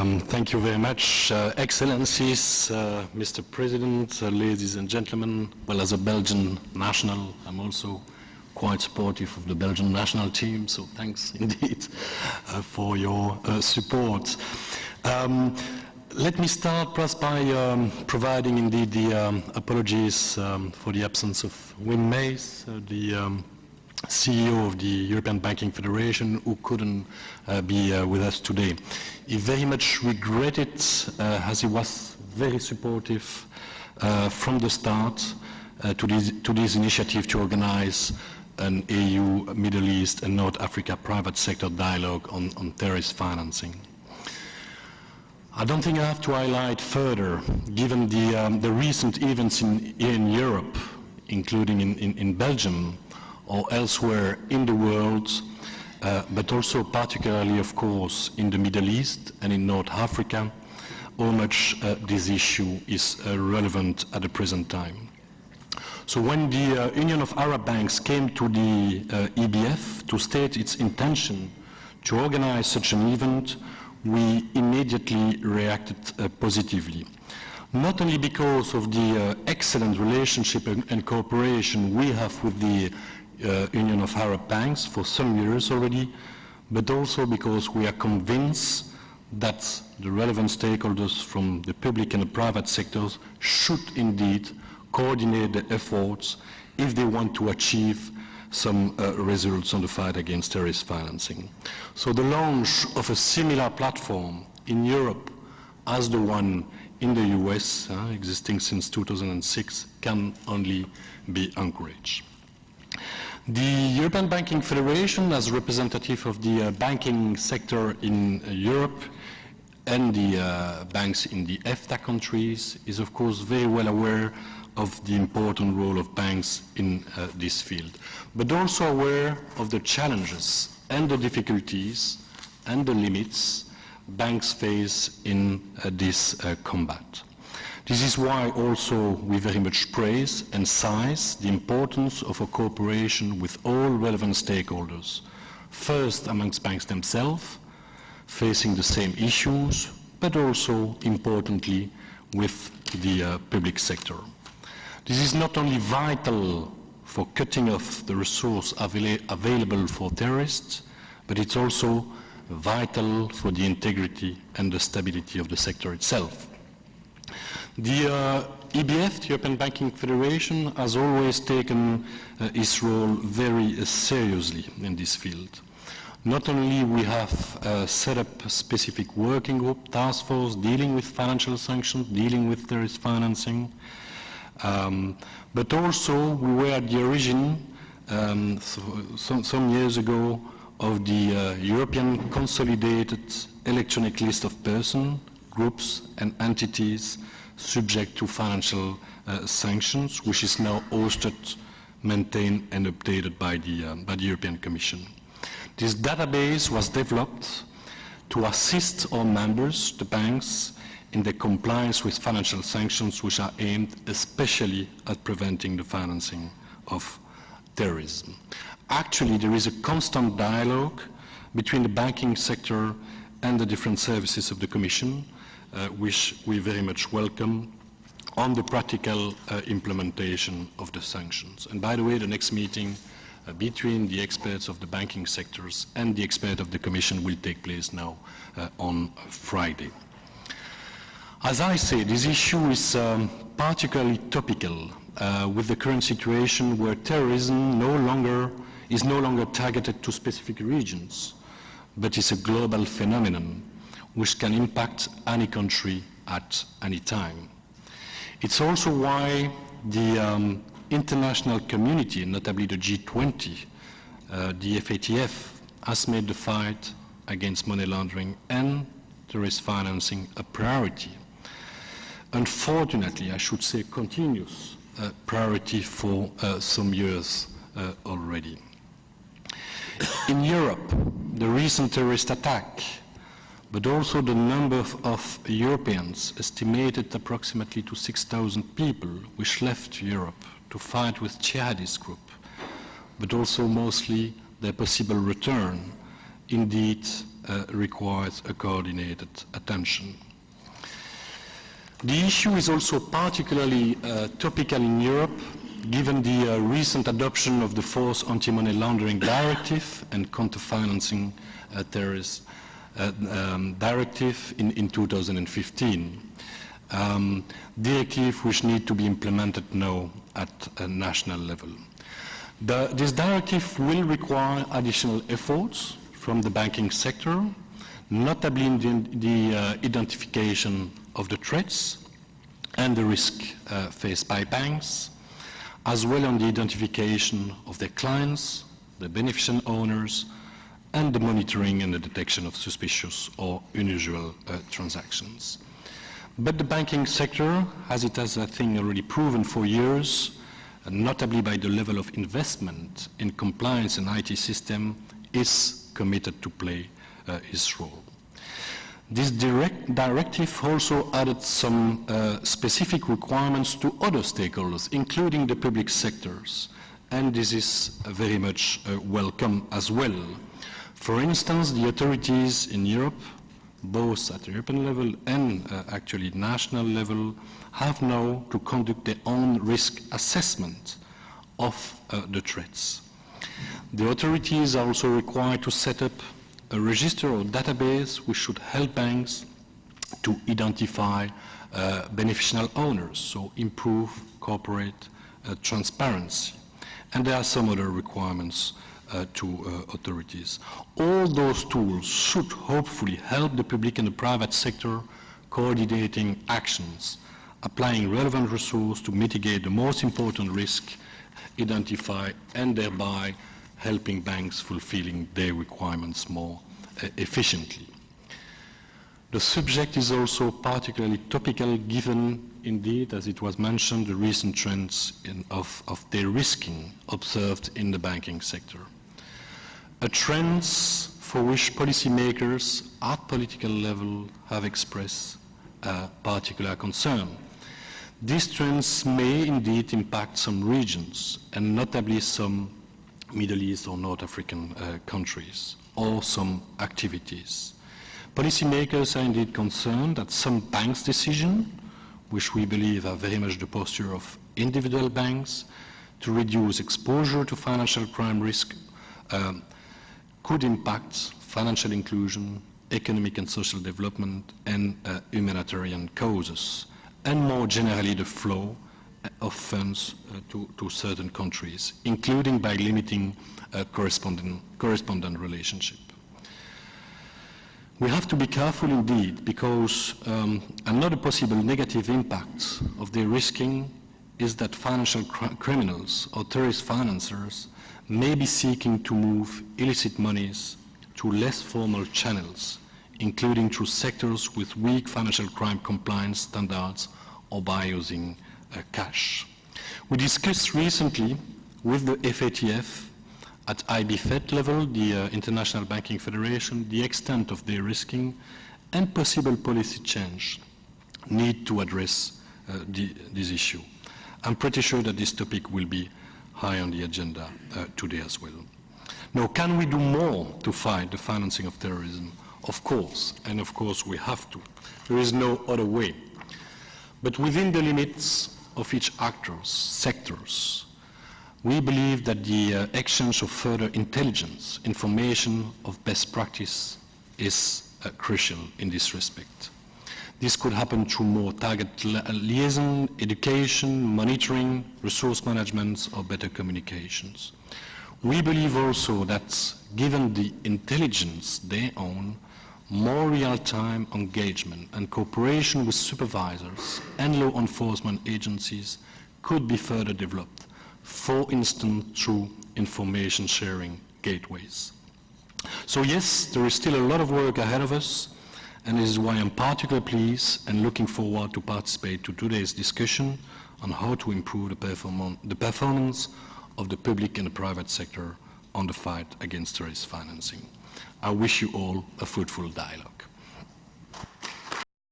Thank you very much, Excellencies, Mr. President, ladies and gentlemen. Well, as a Belgian national, I'm also quite supportive of the Belgian national team, so thanks indeed for your support. Let me start perhaps by providing indeed the apologies for the absence of Win Mijs, the CEO of the European Banking Federation, who couldn't be with us today. He very much regretted, as he was very supportive from the start to this initiative to organize an EU, Middle East and North Africa private sector dialogue on terrorist financing. I don't think I have to highlight further, given the recent events in Europe, including in Belgium, or elsewhere in the world, but also particularly, of course, in the Middle East and in North Africa, how much this issue is relevant at the present time. So when the Union of Arab Banks came to the EBF to state its intention to organize such an event, we immediately reacted positively. Not only because of the excellent relationship and cooperation we have with the Union of Arab Banks for some years already, but also because we are convinced that the relevant stakeholders from the public and the private sectors should indeed coordinate the efforts if they want to achieve some results on the fight against terrorist financing. So the launch of a similar platform in Europe as the one in the US, existing since 2006, can only be encouraged. The European Banking Federation, as representative of the banking sector in Europe and the banks in the EFTA countries, is of course very well aware of the important role of banks in this field, but also aware of the challenges and the difficulties and the limits banks face in this combat. This is why also we very much praise and size the importance of a cooperation with all relevant stakeholders, first amongst banks themselves, facing the same issues, but also importantly with the public sector. This is not only vital for cutting off the resource available for terrorists, but it's also vital for the integrity and the stability of the sector itself. The EBF, the European Banking Federation, has always taken its role very seriously in this field. Not only we have set up a specific working group, task force, dealing with financial sanctions, dealing with terrorist financing, but also we were at the origin some years ago of the European Consolidated Electronic List of Persons, groups and entities subject to financial sanctions, which is now hosted, maintained and updated by the European Commission. This database was developed to assist our members, the banks, in the compliance with financial sanctions which are aimed especially at preventing the financing of terrorism. Actually, there is a constant dialogue between the banking sector and the different services of the Commission, which we very much welcome, on the practical implementation of the sanctions. And by the way, the next meeting between the experts of the banking sectors and the expert of the Commission will take place now on Friday. As I say, this issue is particularly topical with the current situation where terrorism is no longer targeted to specific regions, but is a global phenomenon which can impact any country at any time. It's also why the international community, notably the G20, the FATF, has made the fight against money laundering and terrorist financing a priority. Unfortunately, I should say continuous priority for some years already. In Europe, the recent terrorist attack, but also the number of Europeans, estimated approximately to 6,000 people, which left Europe to fight with jihadist group, but also mostly their possible return, indeed requires a coordinated attention. The issue is also particularly topical in Europe, given the recent adoption of the Fourth Anti-Money Laundering Directive and Counter-Financing Terrorist Directive in 2015. Directive which need to be implemented now at a national level. This directive will require additional efforts from the banking sector, notably in the identification of the threats and the risk faced by banks, as well as the identification of their clients, the beneficial owners, and the monitoring and the detection of suspicious or unusual transactions. But the banking sector, as it has, I think, already proven for years, notably by the level of investment in compliance and IT system, is committed to play its role. This directive also added some specific requirements to other stakeholders, including the public sectors, and this is very much welcome as well. For instance, the authorities in Europe, both at the European level and actually national level, have now to conduct their own risk assessment of the threats. The authorities are also required to set up a register or database which should help banks to identify beneficial owners, so improve corporate transparency. And there are some other requirements to authorities. All those tools should hopefully help the public and the private sector coordinating actions, applying relevant resources to mitigate the most important risk, identify, and thereby helping banks fulfilling their requirements more efficiently. The subject is also particularly topical given, indeed, as it was mentioned, the recent trends of de-risking observed in the banking sector. A trend for which policymakers at political level have expressed particular concern. These trends may indeed impact some regions, and notably some Middle East or North African countries, or some activities. Policymakers are indeed concerned that some banks' decisions, which we believe are very much the posture of individual banks, to reduce exposure to financial crime risk, could impact financial inclusion, economic and social development, and humanitarian causes, and more generally the flow of funds to certain countries, including by limiting correspondent relationship. We have to be careful indeed, because another possible negative impact of de-risking is that financial criminals or terrorist financiers may be seeking to move illicit monies to less formal channels, including through sectors with weak financial crime compliance standards or by using cash. We discussed recently with the FATF at IBFET level, the International Banking Federation, the extent of de-risking and possible policy change need to address this issue. I'm pretty sure that this topic will be high on the agenda today as well. Now, can we do more to fight the financing of terrorism? Of course, and of course we have to. There is no other way. But within the limits of each actor's sectors, we believe that the exchange of further intelligence, information of best practice is crucial in this respect. This could happen through more target liaison, education, monitoring, resource management, or better communications. We believe also that given the intelligence they own, more real-time engagement and cooperation with supervisors and law enforcement agencies could be further developed, for instance, through information sharing gateways. So yes, there is still a lot of work ahead of us, and this is why I'm particularly pleased and looking forward to participate to today's discussion on how to improve the performance of the public and the private sector on the fight against terrorist financing. I wish you all a fruitful dialogue.